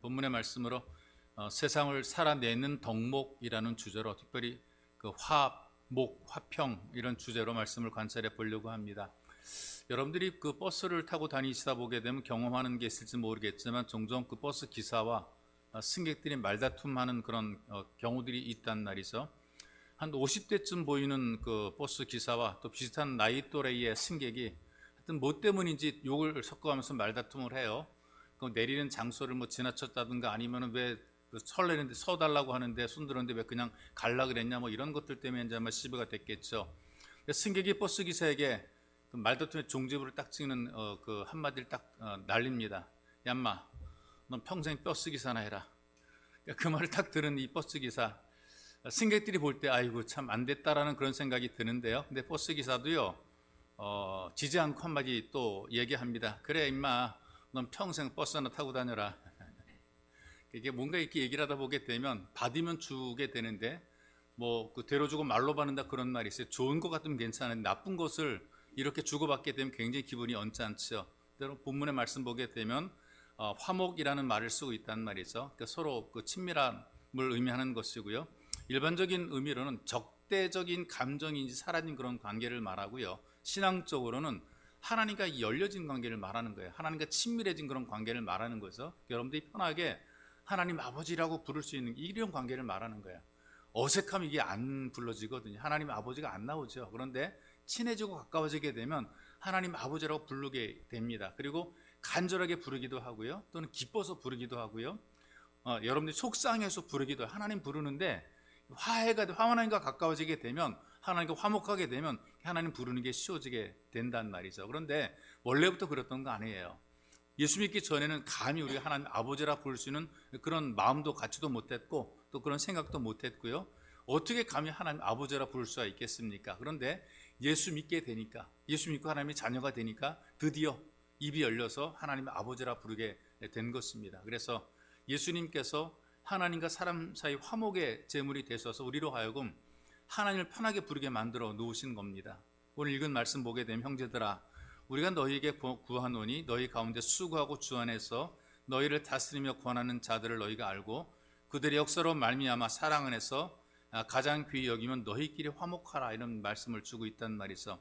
본문의 말씀으로 세상을 살아내는 덕목이라는 주제로 특별히 그 화목, 화평 이런 주제로 말씀을 관찰해 보려고 합니다. 여러분들이 그 버스를 타고 다니시다 보게 되면 경험하는 게 있을지 모르겠지만 종종 그 버스 기사와 승객들이 말다툼하는 그런 경우들이 있단 말이죠. 한 50대쯤 보이는 그 버스 기사와 또 비슷한 나이 또래의 승객이 하여튼 뭐 때문인지 욕을 섞어가면서 말다툼을 해요. 그 내리는 장소를 뭐 지나쳤다든가 아니면은 왜 설레는데 서달라고 하는데 손들었는데 왜 그냥 갈라 그랬냐 뭐 이런 것들 때문에 이제 아마 시비가 됐겠죠. 승객이 버스 기사에게 그 말다툼의 종지부를 딱 찍는 그 한마디를 딱 날립니다. 얌마, 넌 평생 버스 기사나 해라. 그 말을 딱 들은 이 버스 기사, 승객들이 볼 때 아이고 참 안 됐다라는 그런 생각이 드는데요. 근데 버스 기사도요 지지 않고 한마디 또 얘기합니다. 그래 임마, 넌 평생 버스나 타고 다녀라. 이게 뭔가 이렇게 얘기를 하다 보게 되면 받으면 주게 되는데 뭐 그 대로 주고 말로 받는다 그런 말이 있어요. 좋은 것 같으면 괜찮은데 나쁜 것을 이렇게 주고받게 되면 굉장히 기분이 언짢죠. 본문의 말씀 보게 되면 화목이라는 말을 쓰고 있단 말이죠. 그러니까 서로 그 친밀함을 의미하는 것이고요. 일반적인 의미로는 적대적인 감정인지 사라진 그런 관계를 말하고요. 신앙적으로는 하나님과 열려진 관계를 말하는 거예요. 하나님과 친밀해진 그런 관계를 말하는 거죠. 여러분들이 편하게 하나님 아버지라고 부를 수 있는 이런 관계를 말하는 거예요. 어색하면 이게 안 불러지거든요. 하나님 아버지가 안 나오죠. 그런데 친해지고 가까워지게 되면 하나님 아버지라고 부르게 됩니다. 그리고 간절하게 부르기도 하고요. 또는 기뻐서 부르기도 하고요. 여러분들이 속상해서 부르기도 해요. 하나님 부르는데 하나님과 가까워지게 되면 하나님과 화목하게 되면 하나님 부르는 게 쉬워지게 된단 말이죠. 그런데 원래부터 그랬던 거 아니에요. 예수 믿기 전에는 감히 우리가 하나님 아버지라 부를 수 있는 그런 마음도 갖지도 못했고 또 그런 생각도 못했고요. 어떻게 감히 하나님 아버지라 부를 수가 있겠습니까? 그런데 예수 믿게 되니까, 예수 믿고 하나님의 자녀가 되니까 드디어 입이 열려서 하나님 아버지라 부르게 된 것입니다. 그래서 예수님께서 하나님과 사람 사이 화목의 제물이 되셔서 우리로 하여금 하나님을 편하게 부르게 만들어 놓으신 겁니다. 오늘 읽은 말씀 보게 되면 형제들아, 우리가 너희에게 구하노니 너희 가운데 수고하고 주 안에서 너희를 다스리며 구원하는 자들을 너희가 알고 그들의 역사로 말미암아 사랑 안에서 가장 귀히 여기면 너희끼리 화목하라, 이런 말씀을 주고 있단 말이죠.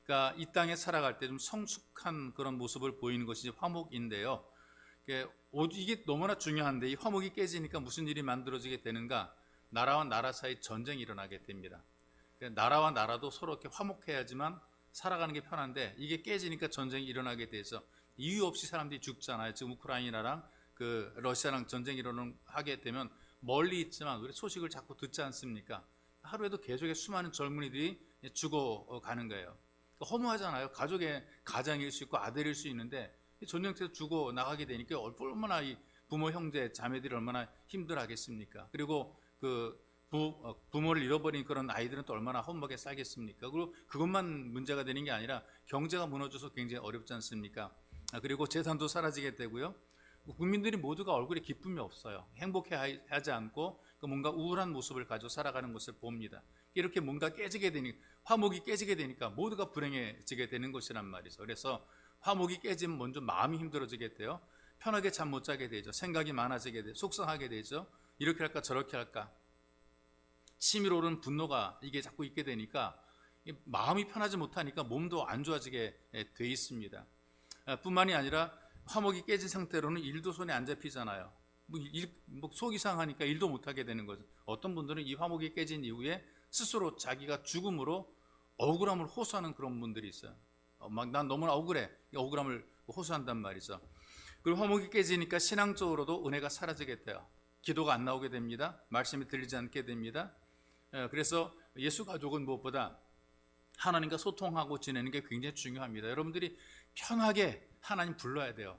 그러니까 이 땅에 살아갈 때 좀 성숙한 그런 모습을 보이는 것이 화목인데요. 이게 너무나 중요한데 이 화목이 깨지니까 무슨 일이 만들어지게 되는가? 나라와 나라 사이 전쟁이 일어나게 됩니다. 나라와 나라도 서로 이렇게 화목해야지만 살아가는 게 편한데 이게 깨지니까 전쟁이 일어나게 돼서 이유 없이 사람들이 죽잖아요. 지금 우크라이나랑 그 러시아랑 전쟁이 일어나게 되면 멀리 있지만 우리 소식을 자꾸 듣지 않습니까? 하루에도 계속해 수많은 젊은이들이 죽어가는 거예요. 허무하잖아요. 가장일 수 있고 아들일 수 있는데 전쟁터에서 죽어 나가게 되니까 얼마나 이 부모, 형제, 자매들이 얼마나 힘들어하겠습니까? 그리고 그 부모를 잃어버린 그런 아이들은 또 얼마나 허무하게 살겠습니까? 그리고 그것만 문제가 되는 게 아니라 경제가 무너져서 굉장히 어렵지 않습니까? 그리고 재산도 사라지게 되고요. 국민들이 모두가 얼굴에 기쁨이 없어요. 행복해하지 않고 뭔가 우울한 모습을 가지고 살아가는 것을 봅니다. 이렇게 뭔가 깨지게 되니까, 화목이 깨지게 되니까 모두가 불행해지게 되는 것이란 말이죠. 그래서 화목이 깨지면 먼저 마음이 힘들어지게 돼요. 편하게 잠 못 자게 되죠. 생각이 많아지게 되죠. 속상하게 되죠. 이렇게 할까 저렇게 할까. 치밀어 오르는 분노가 이게 자꾸 있게 되니까 마음이 편하지 못하니까 몸도 안 좋아지게 돼 있습니다. 뿐만이 아니라 화목이 깨진 상태로는 일도 손에 안 잡히잖아요. 속이 상하니까 일도 못하게 되는 거죠. 어떤 분들은 이 화목이 깨진 이후에 스스로 자기가 죽음으로 억울함을 호소하는 그런 분들이 있어요. 난 너무나 억울해. 억울함을 호소한단 말이죠. 그리고 화목이 깨지니까 신앙적으로도 은혜가 사라지게 돼요. 기도가 안 나오게 됩니다. 말씀이 들리지 않게 됩니다. 그래서 예수 가족은 무엇보다 하나님과 소통하고 지내는 게 굉장히 중요합니다. 여러분들이 편하게 하나님 불러야 돼요.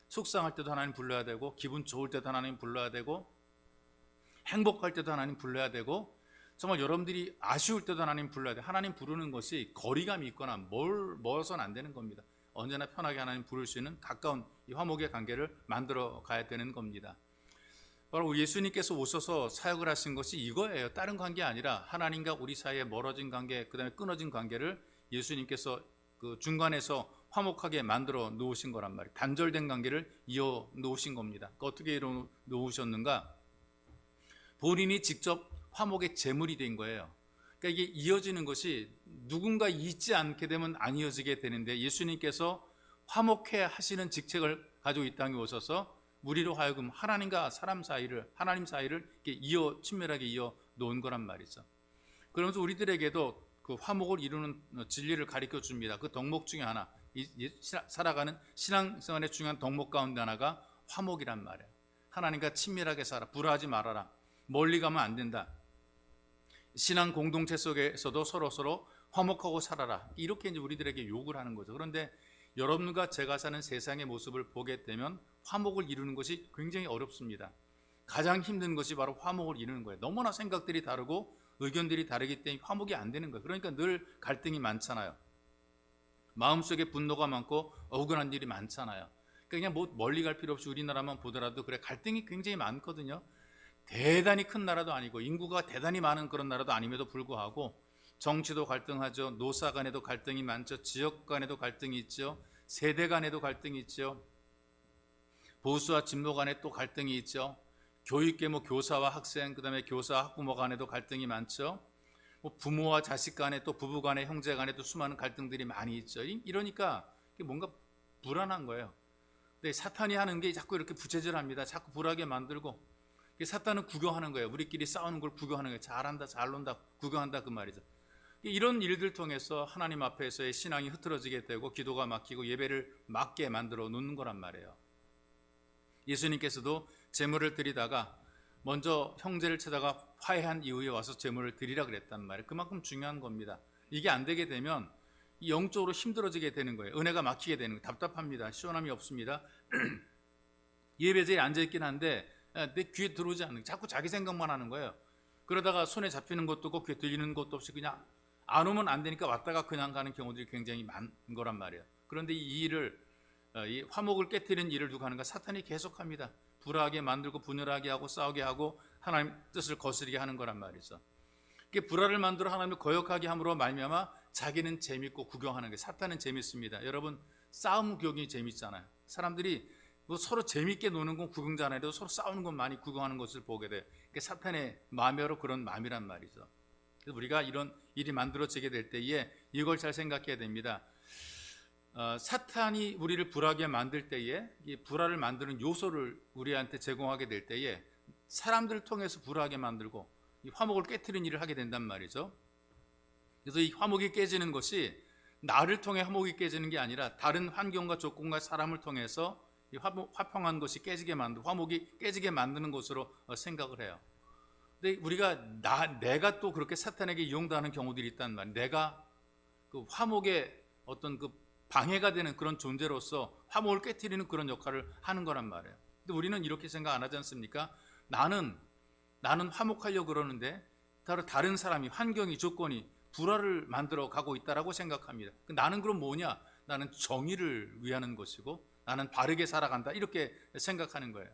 속상할 때도 하나님 불러야 되고, 기분 좋을 때도 하나님 불러야 되고, 행복할 때도 하나님 불러야 되고, 정말 여러분들이 아쉬울 때도 하나님 불러야 돼요. 하나님 부르는 것이 거리감이 있거나 멀어서는 안 되는 겁니다. 언제나 편하게 하나님 부를 수 있는 가까운 이 화목의 관계를 만들어 가야 되는 겁니다. 바로 예수님께서 오셔서 사역을 하신 것이 이거예요. 다른 관계 아니라 하나님과 우리 사이에 멀어진 관계, 그 다음에 끊어진 관계를 예수님께서 그 중간에서 화목하게 만들어 놓으신 거란 말이에요. 단절된 관계를 이어 놓으신 겁니다. 어떻게 이어 놓으셨는가? 본인이 직접 화목의 제물이 된 거예요. 그러니까 이게 이어지는 것이 누군가 잊지 않게 되면 안 이어지게 되는데, 예수님께서 화목해 하시는 직책을 가지고 이 땅에 오셔서 우리로 하여금 하나님과 사람 사이를, 하나님 사이를 이렇게 친밀하게 이어 놓은 거란 말이죠. 그러면서 우리들에게도 그 화목을 이루는 진리를 가르쳐 줍니다. 그 덕목 중에 하나, 살아가는 신앙생활의 중요한 덕목 가운데 하나가 화목이란 말이에요. 하나님과 친밀하게 살아, 불화하지 말아라, 멀리 가면 안 된다, 신앙 공동체 속에서도 서로 화목하고 살아라, 이렇게 이제 우리들에게 요구를 하는 거죠. 그런데 여러분과 제가 사는 세상의 모습을 보게 되면 화목을 이루는 것이 굉장히 어렵습니다. 가장 힘든 것이 바로 화목을 이루는 거예요. 너무나 생각들이 다르고 의견들이 다르기 때문에 화목이 안 되는 거예요. 그러니까 늘 갈등이 많잖아요. 마음속에 분노가 많고 억울한 일이 많잖아요. 그냥 뭐 멀리 갈 필요 없이 우리나라만 보더라도 그래, 갈등이 굉장히 많거든요. 대단히 큰 나라도 아니고 인구가 대단히 많은 그런 나라도 아님에도 불구하고 정치도 갈등하죠. 노사 간에도 갈등이 많죠. 지역 간에도 갈등이 있죠. 세대 간에도 갈등이 있죠. 보수와 진보 간에 또 갈등이 있죠. 교육계 교사와 학생, 그다음에 교사 학부모 간에도 갈등이 많죠. 부모와 자식 간에, 또 부부 간에, 형제 간에도 수많은 갈등들이 많이 있죠. 이러니까 뭔가 불안한 거예요. 근데 사탄이 하는 게 자꾸 이렇게 부채질합니다. 자꾸 불하게 만들고, 사탄은 구경하는 거예요. 우리끼리 싸우는 걸 구경하는 거예요. 잘한다, 잘 논다, 구경한다, 그 말이죠. 이런 일들 통해서 하나님 앞에서의 신앙이 흐트러지게 되고 기도가 막히고 예배를 막게 만들어 놓는 거란 말이에요. 예수님께서도 제물을 드리다가 먼저 형제를 찾아가 화해한 이후에 와서 제물을 드리라 그랬단 말이에요. 그만큼 중요한 겁니다. 이게 안 되게 되면 영적으로 힘들어지게 되는 거예요. 은혜가 막히게 되는 거예요. 답답합니다. 시원함이 없습니다. 예배자에 앉아있긴 한데 내 귀에 들어오지 않는 거예요. 자꾸 자기 생각만 하는 거예요. 그러다가 손에 잡히는 것도 없고 귀에 들리는 것도 없이 그냥 안 오면 안 되니까 왔다가 그냥 가는 경우들이 굉장히 많은 거란 말이에요. 그런데 이 일을, 이 화목을 깨트리는 일을 누가 하는가? 사탄이 계속합니다. 불화하게 만들고 분열하게 하고 싸우게 하고 하나님 뜻을 거스르게 하는 거란 말이죠. 불화를 만들어 하나님을 거역하게 함으로 말미암아 자기는 재밌고 구경하는 게, 사탄은 재밌습니다. 여러분, 싸움 구경이 재밌잖아요. 사람들이 서로 재밌게 노는 건 구경자 아니라도 서로 싸우는 건 많이 구경하는 것을 보게 돼요. 사탄의 마음대로 그런 마음이란 말이죠. 그래서 우리가 이런 일이 만들어지게 될 때에 이걸 잘 생각해야 됩니다. 사탄이 우리를 불하게 만들 때에, 이 불화를 만드는 요소를 우리한테 제공하게 될 때에 사람들을 통해서 불하게 만들고 이 화목을 깨트리는 일을 하게 된단 말이죠. 그래서 이 화목이 깨지는 것이 나를 통해 화목이 깨지는 게 아니라 다른 환경과 조건과 사람을 통해서 이 화평한 것이 깨지게 만들고 화목이 깨지게 만드는 것으로 생각을 해요. 근데 우리가 내가 또 그렇게 사탄에게 이용당하는 경우들이 있단 말이에요. 내가 그 화목의 어떤 그 방해가 되는 그런 존재로서 화목을 깨트리는 그런 역할을 하는 거란 말이에요. 근데 우리는 이렇게 생각 안 하지 않습니까? 나는 화목하려고 그러는데 다른 사람이, 환경이, 조건이 불화를 만들어 가고 있다라고 생각합니다. 나는 그럼 뭐냐? 나는 정의를 위하는 것이고 나는 바르게 살아간다, 이렇게 생각하는 거예요.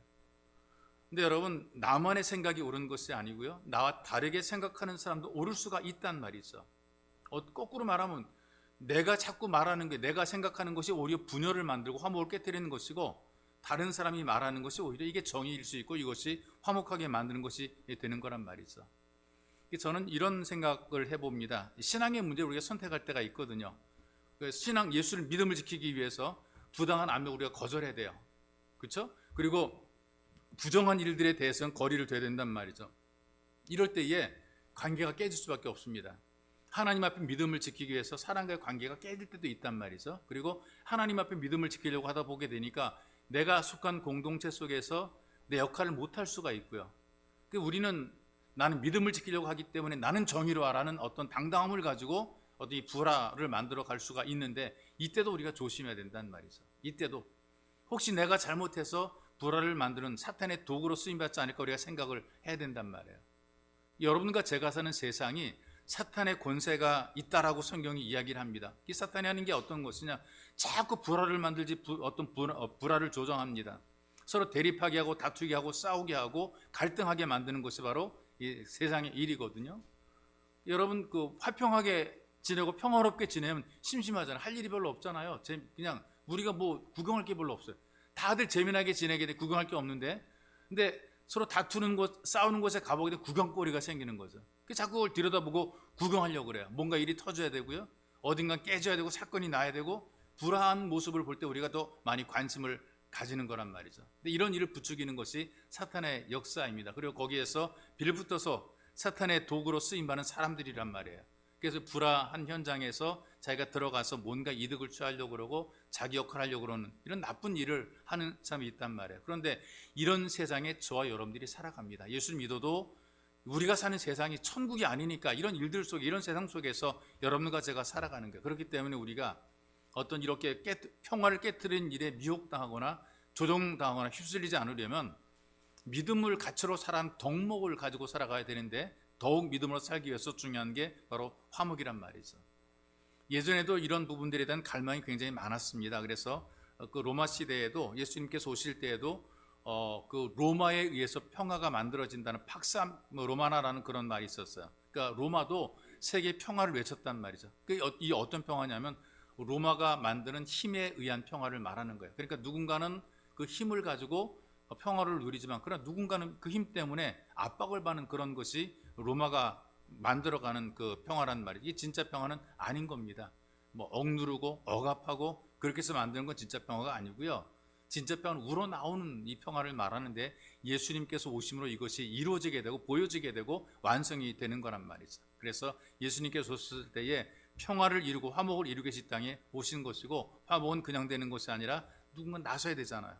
근데 여러분, 나만의 생각이 옳은 것이 아니고요, 나와 다르게 생각하는 사람도 옳을 수가 있단 말이죠. 거꾸로 말하면 내가 자꾸 말하는 게, 내가 생각하는 것이 오히려 분열을 만들고 화목을 깨뜨리는 것이고, 다른 사람이 말하는 것이 오히려 이게 정의일 수 있고 이것이 화목하게 만드는 것이 되는 거란 말이죠. 저는 이런 생각을 해봅니다. 신앙의 문제를 우리가 선택할 때가 있거든요. 신앙, 예수를 믿음을 지키기 위해서 부당한 압력을 우리가 거절해야 돼요. 그렇죠? 그리고 부정한 일들에 대해서는 거리를 둬야 된단 말이죠. 이럴 때에 관계가 깨질 수밖에 없습니다. 하나님 앞에 믿음을 지키기 위해서 사람과의 관계가 깨질 때도 있단 말이죠. 그리고 하나님 앞에 믿음을 지키려고 하다 보게 되니까 내가 속한 공동체 속에서 내 역할을 못할 수가 있고요. 우리는 나는 믿음을 지키려고 하기 때문에 나는 정의로 하라는 어떤 당당함을 가지고 어떤 이 불화를 만들어 갈 수가 있는데, 이때도 우리가 조심해야 된다는 말이죠. 이때도 혹시 내가 잘못해서 불화를 만드는 사탄의 도구로 쓰임받지 않을까 우리가 생각을 해야 된단 말이에요. 여러분과 제가 사는 세상이 사탄의 권세가 있다라고 성경이 이야기를 합니다. 이 사탄이 하는 게 어떤 것이냐? 자꾸 불화를 만들지, 어떤 불화를 조정합니다. 서로 대립하게 하고 다투게 하고 싸우게 하고 갈등하게 만드는 것이 바로 이 세상의 일이거든요. 여러분, 그 화평하게 지내고 평화롭게 지내면 심심하잖아요. 할 일이 별로 없잖아요. 그냥 우리가 뭐 구경할 게 별로 없어요. 다들 재미나게 지내게 돼 구경할 게 없는데, 근데 서로 다투는 곳, 싸우는 곳에 가보게 되면 구경거리가 생기는 거죠. 자꾸 그걸 들여다보고 구경하려고 그래요. 뭔가 일이 터져야 되고요, 어딘가 깨져야 되고 사건이 나야 되고, 불화한 모습을 볼 때 우리가 더 많이 관심을 가지는 거란 말이죠. 근데 이런 일을 부추기는 것이 사탄의 역사입니다. 그리고 거기에서 빌붙어서 사탄의 도구로 쓰임받는 사람들이란 말이에요. 그래서 불화한 현장에서 자기가 들어가서 뭔가 이득을 취하려고 그러고 자기 역할을 하려고 그러는 이런 나쁜 일을 하는 사람이 있단 말이에요. 그런데 이런 세상에 저와 여러분들이 살아갑니다. 예수를 믿어도 우리가 사는 세상이 천국이 아니니까 이런 일들 속에, 이런 세상 속에서 여러분과 제가 살아가는 거예요. 그렇기 때문에 우리가 어떤 이렇게 평화를 깨트리는 일에 미혹당하거나 조종당하거나 휩쓸리지 않으려면 믿음을 가치로 살아가는 덕목을 가지고 살아가야 되는데, 더욱 믿음으로 살기 위해서 중요한 게 바로 화목이란 말이죠. 예전에도 이런 부분들에 대한 갈망이 굉장히 많았습니다. 그래서 그 로마 시대에도 예수님께서 오실 때에도 그 로마에 의해서 평화가 만들어진다는 팍사 로마나라는 그런 말이 있었어요. 그러니까 로마도 세계 평화를 외쳤단 말이죠. 이 어떤 평화냐면 로마가 만드는 힘에 의한 평화를 말하는 거예요. 그러니까 누군가는 그 힘을 가지고 평화를 누리지만, 그러나 누군가는 그 힘 때문에 압박을 받는 그런 것이 로마가 만들어가는 그 평화란 말이에요. 이게 진짜 평화는 아닌 겁니다. 뭐 억누르고 억압하고 그렇게 해서 만드는 건 진짜 평화가 아니고요. 진짜 평화는 우러나오는 이 평화를 말하는데, 예수님께서 오심으로 이것이 이루어지게 되고 보여지게 되고 완성이 되는 거란 말이죠. 그래서 예수님께서 오셨을 때에 평화를 이루고 화목을 이루기 위해서 이 땅에 오신 것이고, 화목은 그냥 되는 것이 아니라 누군가 나서야 되잖아요.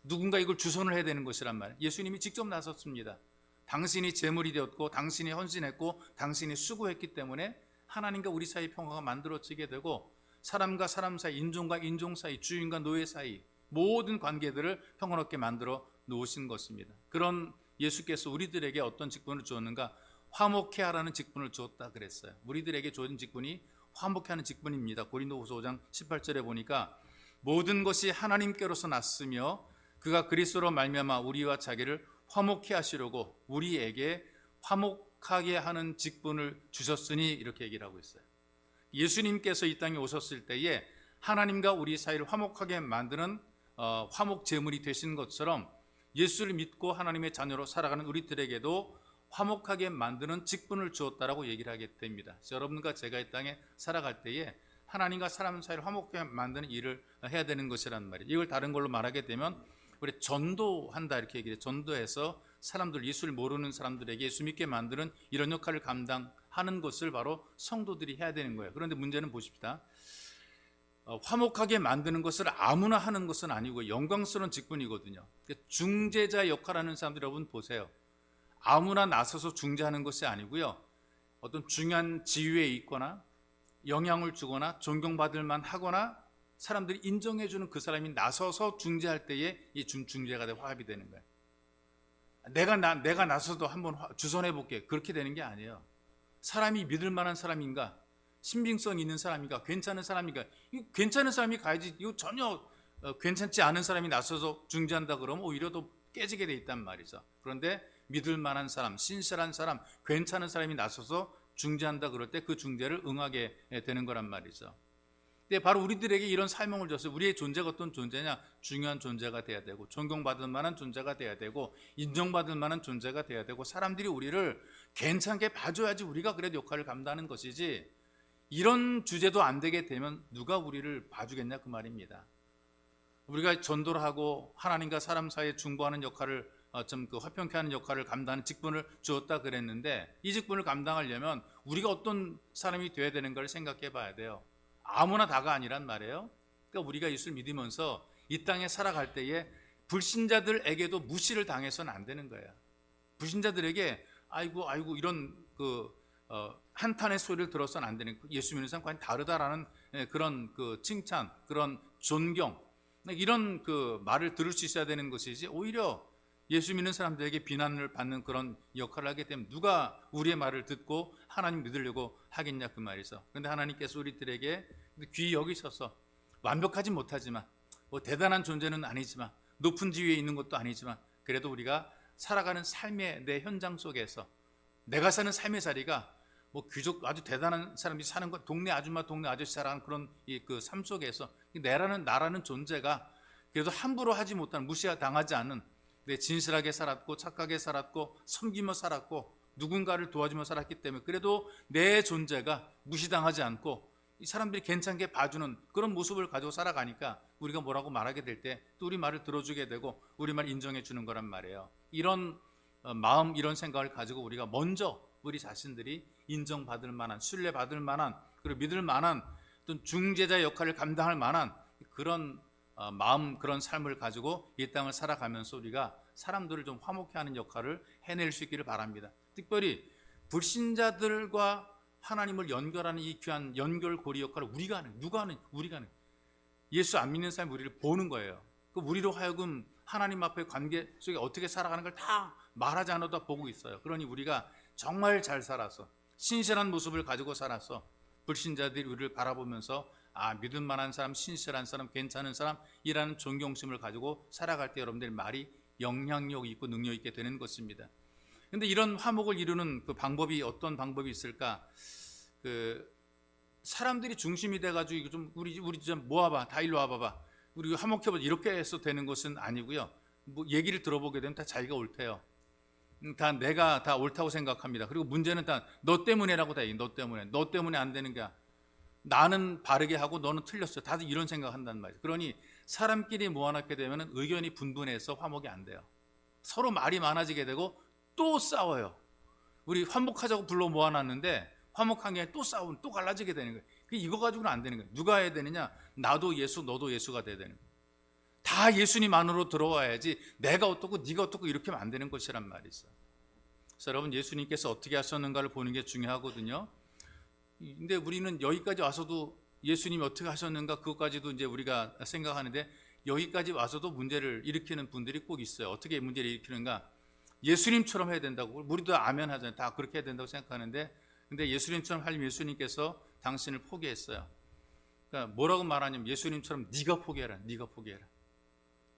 누군가 이걸 주선을 해야 되는 것이란 말이에요. 예수님이 직접 나섰습니다. 당신이 제물이 되었고 당신이 헌신했고 당신이 수고했기 때문에 하나님과 우리 사이 평화가 만들어지게 되고, 사람과 사람 사이, 인종과 인종 사이, 주인과 노예 사이 모든 관계들을 평화롭게 만들어 놓으신 것입니다. 그런 예수께서 우리들에게 어떤 직분을 주었는가? 화목해 하라는 직분을 주었다 그랬어요. 우리들에게 주어진 직분이 화목해 하는 직분입니다. 고린도후서 5장 18절에 보니까 모든 것이 하나님께로서 났으며 그가 그리스도로 말미암아 우리와 자기를 화목해 하시려고 우리에게 화목하게 하는 직분을 주셨으니, 이렇게 얘기를 하고 있어요. 예수님께서 이 땅에 오셨을 때에 하나님과 우리 사이를 화목하게 만드는 화목 제물이 되신 것처럼, 예수를 믿고 하나님의 자녀로 살아가는 우리들에게도 화목하게 만드는 직분을 주었다라고 얘기를 하게 됩니다. 여러분과 제가 이 땅에 살아갈 때에 하나님과 사람 사이를 화목하게 만드는 일을 해야 되는 것이란 말이에요. 이걸 다른 걸로 말하게 되면 우리 전도한다 이렇게 얘기해요. 전도해서 사람들, 예수를 모르는 사람들에게 예수 믿게 만드는 이런 역할을 감당하는 것을 바로 성도들이 해야 되는 거예요. 그런데 문제는 보십시다. 화목하게 만드는 것을 아무나 하는 것은 아니고 영광스러운 직분이거든요. 중재자 역할하는 사람들 여러분 보세요. 아무나 나서서 중재하는 것이 아니고요, 어떤 중요한 지위에 있거나 영향을 주거나 존경받을 만하거나 사람들이 인정해주는 그 사람이 나서서 중재할 때에 이 중재가 되고 화합이 되는 거예요. 내가 나서도 한번 주선해볼게, 그렇게 되는 게 아니에요. 사람이 믿을 만한 사람인가, 신빙성 있는 사람인가, 괜찮은 사람인가, 괜찮은 사람이 가야지. 이거 전혀 괜찮지 않은 사람이 나서서 중재한다 그러면 오히려 더 깨지게 돼 있단 말이죠. 그런데 믿을 만한 사람, 신실한 사람, 괜찮은 사람이 나서서 중재한다 그럴 때 그 중재를 응하게 되는 거란 말이죠. 근데 바로 우리들에게 이런 사명을 줬어요. 우리의 존재가 어떤 존재냐? 중요한 존재가 돼야 되고, 존경받을 만한 존재가 돼야 되고, 인정받을 만한 존재가 돼야 되고, 사람들이 우리를 괜찮게 봐줘야지 우리가 그래도 역할을 감당하는 것이지, 이런 주제도 안 되게 되면 누가 우리를 봐주겠냐 그 말입니다. 우리가 전도를 하고 하나님과 사람 사이에 중보하는 역할을 좀 그 화평케 하는 역할을 감당하는 직분을 주었다 그랬는데, 이 직분을 감당하려면 우리가 어떤 사람이 돼야 되는가를 생각해 봐야 돼요. 아무나 다가 아니란 말이에요. 그러니까 우리가 예수를 믿으면서 이 땅에 살아갈 때에 불신자들에게도 무시를 당해서는 안 되는 거예요. 불신자들에게 아이고 이런 한탄의 소리를 들어서는 안 되는, 예수 믿는 사람과 다르다라는 그런 그 칭찬, 그런 존경, 이런 그 말을 들을 수 있어야 되는 것이지, 오히려 예수 믿는 사람들에게 비난을 받는 그런 역할을 하게 되면 누가 우리의 말을 듣고 하나님 믿으려고 하겠냐 그 말이죠. 그런데 하나님께서 우리들에게 귀히 여기셔서 완벽하지 못하지만, 뭐 대단한 존재는 아니지만, 높은 지위에 있는 것도 아니지만, 그래도 우리가 살아가는 삶의 내 현장 속에서 내가 사는 삶의 자리가 뭐 귀족 아주 대단한 사람이 사는 것, 동네 아줌마, 동네 아저씨 살아가는 그런 그 삶 속에서 나라는 존재가 그래도 함부로 하지 못하는, 무시당하지 않는, 내 진실하게 살았고 착하게 살았고 섬기며 살았고 누군가를 도와주며 살았기 때문에 그래도 내 존재가 무시당하지 않고 이 사람들이 괜찮게 봐주는 그런 모습을 가지고 살아가니까 우리가 뭐라고 말하게 될 때 또 우리 말을 들어주게 되고 우리 말 인정해 주는 거란 말이에요. 이런 마음, 이런 생각을 가지고 우리가 먼저 우리 자신들이 인정받을 만한, 신뢰받을 만한, 그리고 믿을 만한 어떤 중재자 역할을 감당할 만한 그런 마음, 그런 삶을 가지고 이 땅을 살아가면서 우리가 사람들을 좀 화목케 하는 역할을 해낼 수 있기를 바랍니다. 특별히 불신자들과 하나님을 연결하는 이 귀한 연결고리 역할을 우리가 하는, 누가 하는? 우리가 하는. 예수 안 믿는 사람이 우리를 보는 거예요. 그 우리로 하여금 하나님 앞의 관계 속에 어떻게 살아가는 걸 다 말하지 않아도 다 보고 있어요. 그러니 우리가 정말 잘 살아서 신실한 모습을 가지고 살아서 불신자들이 우리를 바라보면서 믿을 만한 사람, 신실한 사람, 괜찮은 사람이라는 존경심을 가지고 살아갈 때 여러분들의 말이 영향력 있고 능력 있게 되는 것입니다. 그런데 이런 화목을 이루는 그 방법이 어떤 방법이 있을까? 사람들이 중심이 돼가지고 이거 좀 우리 좀 모아봐, 다 일로 와봐봐, 우리 화목해봐 이렇게 해서 되는 것은 아니고요. 뭐 얘기를 들어보게 되면 다 자기가 옳대요. 다 내가 다 옳다고 생각합니다. 그리고 문제는 다 너 때문에라고 다 얘기. 너 때문에 안 되는 게 나는 바르게 하고 너는 틀렸어. 다들 이런 생각한단 말이에요. 그러니 사람끼리 모아놓게 되면 의견이 분분해서 화목이 안 돼요. 서로 말이 많아지게 되고 또 싸워요. 우리 화목하자고 불러 모아놨는데 화목한 게 또 싸우면 또 갈라지게 되는 거예요. 이거 가지고는 안 되는 거예요. 누가 해야 되느냐? 나도 예수, 너도 예수가 돼야 되는 거예요. 다 예수님 안으로 들어와야지 내가 어떻고 네가 어떻고 이렇게 하면 안 되는 것이란 말이죠. 그래서 여러분, 예수님께서 어떻게 하셨는가를 보는 게 중요하거든요. 근데 우리는 여기까지 와서도 예수님이 어떻게 하셨는가 그것까지도 이제 우리가 생각하는데 여기까지 와서도 문제를 일으키는 분들이 꼭 있어요. 어떻게 문제를 일으키는가? 예수님처럼 해야 된다고. 우리도 아멘 하잖아요. 다 그렇게 해야 된다고 생각하는데 근데 예수님처럼 하려면 예수님께서 당신을 포기했어요. 그러니까 뭐라고 말하냐면 예수님처럼 네가 포기해라. 네가 포기해라.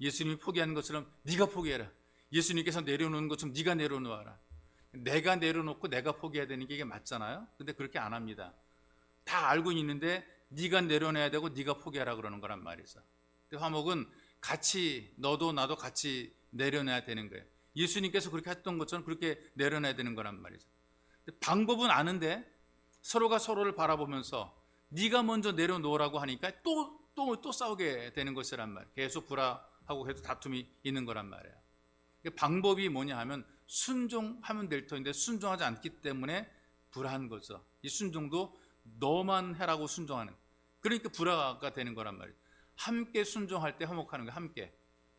예수님이 포기하는 것처럼 네가 포기해라. 예수님께서 내려놓는 것처럼 네가 내려놓아라. 내가 내려놓고 내가 포기해야 되는 게 이게 맞잖아요. 근데 그렇게 안 합니다. 다 알고 있는데 네가 내려놔야 되고 네가 포기하라 그러는 거란 말이죠. 화목은 같이 너도 나도 같이 내려놔야 되는 거예요. 예수님께서 그렇게 했던 것처럼 그렇게 내려놔야 되는 거란 말이죠. 방법은 아는데 서로가 서로를 바라보면서 네가 먼저 내려놓으라고 하니까 또 싸우게 되는 것이란 말이에요. 계속 불화하고 해도 다툼이 있는 거란 말이에요. 방법이 뭐냐 하면 순종하면 될 터인데 순종하지 않기 때문에 불화한 거죠. 이 순종도 너만 해라고 순종하는, 그러니까 불화가 되는 거란 말이에요. 함께 순종할 때 화목하는 거예요. 함께.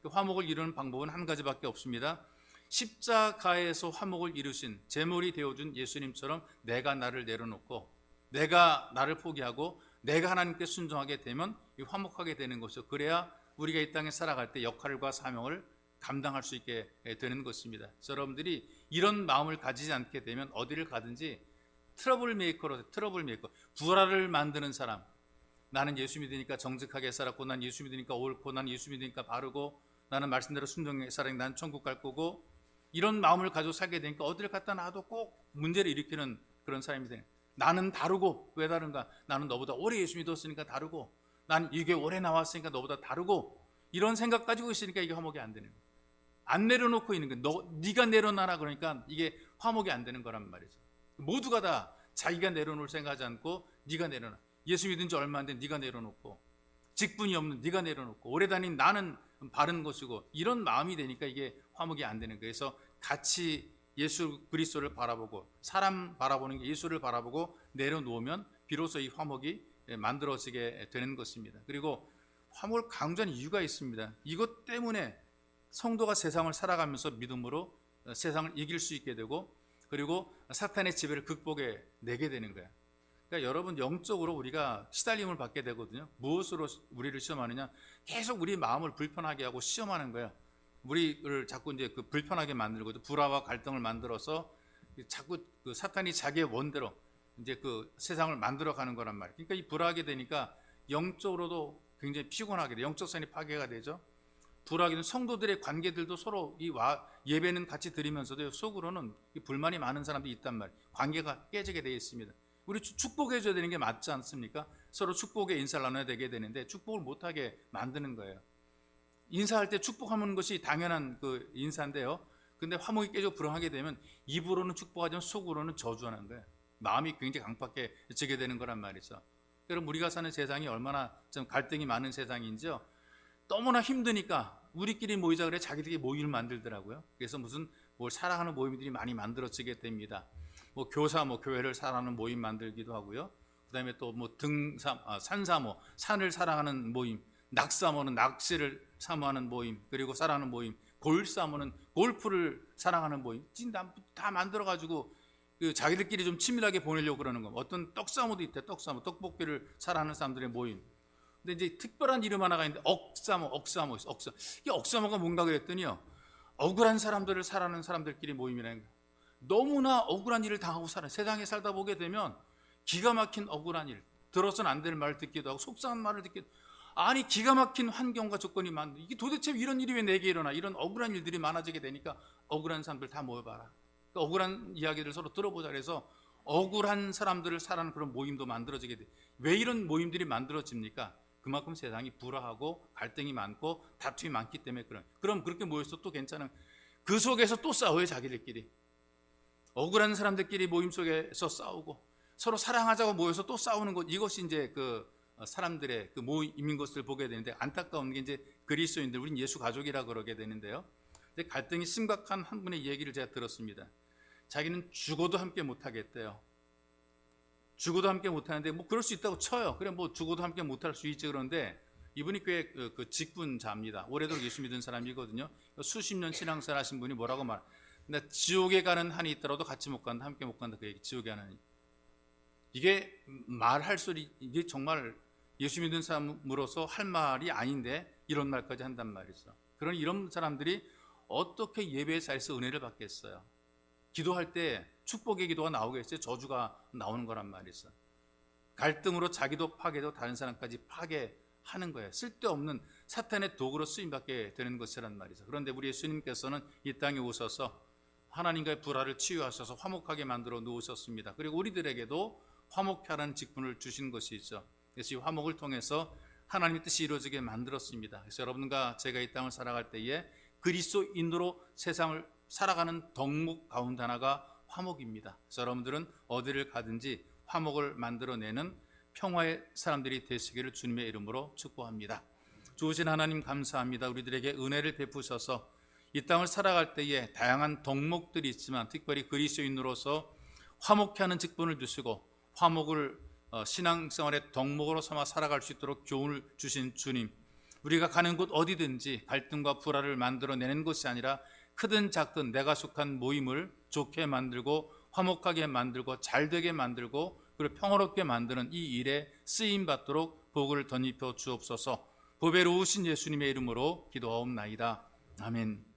화목을 이루는 방법은 한 가지밖에 없습니다. 십자가에서 화목을 이루신 제물이 되어준 예수님처럼 내가 나를 내려놓고 내가 나를 포기하고 내가 하나님께 순종하게 되면 화목하게 되는 것이죠. 그래야 우리가 이 땅에 살아갈 때 역할과 사명을 감당할 수 있게 되는 것입니다. 여러분들이 이런 마음을 가지지 않게 되면 어디를 가든지 트러블 메이커로, 불화를 만드는 사람, 나는 예수 믿으니까 정직하게 살았고, 난 예수 믿으니까 옳고, 난 예수 믿으니까 바르고, 나는 말씀대로 순종해 살아니 난 천국 갈 거고, 이런 마음을 가지고 살게 되니까 어디를 갖다 놔도 꼭 문제를 일으키는 그런 사람이 되는. 나는 다르고. 왜 다른가? 나는 너보다 오래 예수 믿었으니까 다르고, 난 이게 오래 나왔으니까 너보다 다르고, 이런 생각 가지고 있으니까 이게 화목이 안 되는 거예요. 안 내려놓고 있는 거예요. 네가 내려놔라 그러니까 이게 화목이 안 되는 거란 말이죠. 모두가 다 자기가 내려놓을 생각하지 않고 네가 내려놔. 예수 믿은 지 얼마 안 된 네가 내려놓고, 직분이 없는 네가 내려놓고, 오래 다닌 나는 바른 것이고, 이런 마음이 되니까 이게 화목이 안 되는 거예요. 그래서 같이 예수 그리스도를 바라보고, 사람 바라보는 게 예수를 바라보고 내려놓으면 비로소 이 화목이 만들어지게 되는 것입니다. 그리고 화목을 강조하는 이유가 있습니다. 이것 때문에 성도가 세상을 살아가면서 믿음으로 세상을 이길 수 있게 되고, 그리고 사탄의 지배를 극복해 내게 되는 거예요. 그러니까 여러분, 영적으로 우리가 시달림을 받게 되거든요. 무엇으로 우리를 시험하느냐? 계속 우리 마음을 불편하게 하고 시험하는 거예요. 우리를 자꾸 이제 그 불편하게 만들고 불화와 갈등을 만들어서 자꾸 그 사탄이 자기의 원대로 이제 그 세상을 만들어가는 거란 말이에요. 그러니까 이 불화하게 되니까 영적으로도 굉장히 피곤하게 돼. 영적 선이 파괴가 되죠. 불화기는 성도들의 관계들도 서로 예배는 같이 드리면서도 속으로는 이 불만이 많은 사람들이 있단 말이에요. 관계가 깨지게 되어 있습니다. 우리 축복해 줘야 되는 게 맞지 않습니까? 서로 축복의 인사를 나눠야 되게 되는데 축복을 못하게 만드는 거예요. 인사할 때 축복하는 것이 당연한 그 인사인데요. 근데 화목이 깨지고 불화하게 되면 입으로는 축복하지만 속으로는 저주하는 거예요. 마음이 굉장히 강팍해지게 되는 거란 말이죠. 여러분, 우리가 사는 세상이 얼마나 좀 갈등이 많은 세상인지요. 너무나 힘드니까 우리끼리 모이자 그래 자기들이 모임을 만들더라고요. 그래서 무슨 뭘 사랑하는 모임들이 많이 만들어지게 됩니다. 뭐 교사, 교회를 사랑하는 모임 만들기도 하고요. 그다음에 또 뭐 산사모, 산을 사랑하는 모임, 낙사모는 낚시를 사모하는 모임, 그리고 사랑하는 모임, 골사모는 골프를 사랑하는 모임, 다 만들어가지고 그 자기들끼리 좀 치밀하게 보내려고 그러는 거. 어떤 떡사모도 있대, 떡사모, 떡볶이를 사랑하는 사람들의 모임. 근데 이제 특별한 이름 하나가 있는데 억사모. 이 억사모가 뭔가 그랬더니요, 억울한 사람들을 사랑하는 사람들끼리 모임이라는 거예요. 너무나 억울한 일을 당하고 세상에 살다 보게 되면 기가 막힌 억울한 일, 들어서는 안 될 말을 듣기도 하고 속상한 말을 듣기도 하고, 아니 기가 막힌 환경과 조건이 많은데 이게 도대체 이런 일이 왜 내게 일어나? 이런 억울한 일들이 많아지게 되니까 억울한 사람들 다 모여봐라. 그러니까 억울한 이야기를 서로 들어보자. 그래서 억울한 사람들을 사랑하는 그런 모임도 만들어지게 돼. 왜 이런 모임들이 만들어집니까? 그만큼 세상이 불화하고 갈등이 많고 다툼이 많기 때문에 그럼 그렇게 모여서 또 괜찮은, 그 속에서 또 싸워요. 자기들끼리 억울한 사람들끼리 모임 속에서 싸우고 서로 사랑하자고 모여서 또 싸우는 것, 이것이 이제 그 사람들의 그 모임인 것을 보게 되는데, 안타까운 게 이제 그리스도인들, 우린 예수 가족이라 그러게 되는데요. 근데 갈등이 심각한 한 분의 얘기를 제가 들었습니다. 자기는 죽어도 함께 못 하겠대요. 죽어도 함께 못하는데 그럴 수 있다고 쳐요. 그래 죽어도 함께 못할 수 있지. 그런데 이분이 꽤 그 직분자입니다. 오래도록 예수 믿은 사람이거든요. 수십 년 신앙생활 하신 분이 뭐라고 근데 지옥에 가는 한이 있더라도 같이 못 간다, 함께 못 간다, 그 얘기. 지옥에 가는 한이. 이게 말할 소리, 이게 정말 예수 믿은 사람으로서 할 말이 아닌데 이런 말까지 한단 말이죠. 그런 이런 사람들이 어떻게 예배의 자리에서 은혜를 받겠어요? 기도할 때 축복의 기도가 나오겠어요? 저주가 나오는 거란 말이죠. 갈등으로 자기도 파괴되고 다른 사람까지 파괴하는 거예요. 쓸데없는 사탄의 도구로 쓰임받게 되는 것이란 말이죠. 그런데 우리 예수님께서는 이 땅에 오셔서 하나님과의 불화를 치유하셔서 화목하게 만들어 놓으셨습니다. 그리고 우리들에게도 화목케 하라는 직분을 주신 것이 있죠. 그래서 이 화목을 통해서 하나님의 뜻이 이루어지게 만들었습니다. 그래서 여러분과 제가 이 땅을 살아갈 때에 그리스도인으로 세상을 살아가는 덕목 가운데 하나가 화목입니다. 그래서 여러분들은 어디를 가든지 화목을 만들어내는 평화의 사람들이 되시기를 주님의 이름으로 축복합니다. 좋으신 하나님 감사합니다. 우리들에게 은혜를 베푸셔서 이 땅을 살아갈 때에 다양한 덕목들이 있지만 특별히 그리스도인으로서 화목케 하는 직분을 주시고 화목을 신앙생활의 덕목으로 삼아 살아갈 수 있도록 교훈을 주신 주님, 우리가 가는 곳 어디든지 갈등과 불화를 만들어내는 것이 아니라 크든 작든 내가 속한 모임을 좋게 만들고 화목하게 만들고 잘되게 만들고 그리고 평화롭게 만드는 이 일에 쓰임받도록 복을 덧입혀 주옵소서. 보배로우신 예수님의 이름으로 기도하옵나이다. 아멘.